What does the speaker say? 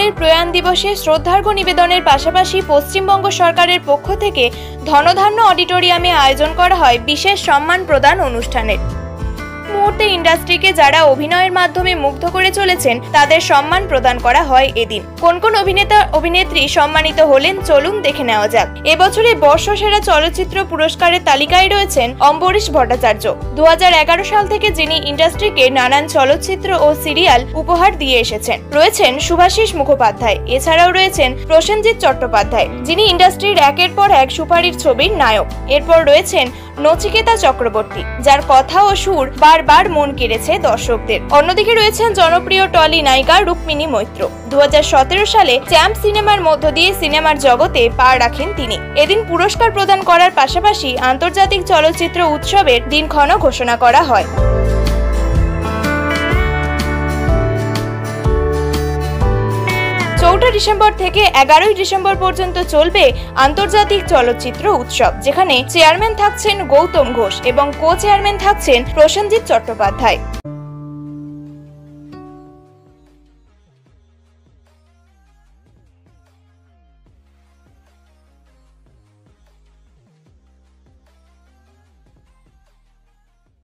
সরকারের প্রয়াণ দিবসে শ্রদ্ধার্ঘ্য নিবেদনের পাশাপাশি পশ্চিমবঙ্গ সরকারের পক্ষ থেকে ধনধান্য অডিটোরিয়ামে আয়োজন করা হয় বিশেষ সম্মান প্রদান অনুষ্ঠানের। মুহূর্তে ইন্ডাস্ট্রিকে যারা অভিনয়ের মাধ্যমে মুগ্ধ করে চলেছেন তাদের সম্মান প্রদান করা হয় এদিন। কোন কোন অভিনেতা অভিনেত্রী সম্মানিত হলেন চলুন দেখে নেওয়া যাক। এবছরে বর্ষসেরা চলচ্চিত্র পুরস্কারের তালিকায় রয়েছেন অম্বরীশ ভট্টাচার্য। 2011 সাল থেকে যিনি ইন্ডাস্ট্রিকে নানান চলচ্চিত্র ও সিরিয়াল উপহার দিয়ে এসেছেন। রয়েছেন শুভাশিস মুখোপাধ্যায়, এছাড়াও রয়েছেন প্রসেনজিৎ চট্টোপাধ্যায়, যিনি ইন্ডাস্ট্রির একের পর এক সুপারহিট ছবির নায়ক। এরপর রয়েছেন নচিকেতা চক্রবর্তী, যার কথা ও সুর বারবার মন কেড়েছে দর্শকদের। অন্যদিকে রয়েছেন জনপ্রিয় টলি নায়িকা রুক্মিণী মৈত্র। 2017 সালে চ্যাম্প সিনেমার মধ্য দিয়ে সিনেমার জগতে পা রাখেন তিনি। এদিন পুরস্কার প্রদান করার পাশাপাশি আন্তর্জাতিক চলচ্চিত্র উৎসবের দিনক্ষণ ঘোষণা করা হয়। 4 ডিসেম্বর থেকে 11 ডিসেম্বর পর্যন্ত চলবে আন্তর্জাতিক চলচ্চিত্র উৎসব, যেখানে চেয়ারম্যান থাকছেন গৌতম ঘোষ এবং কো চেয়ারম্যান থাকছেন প্রসেনজিৎ চট্টোপাধ্যায়।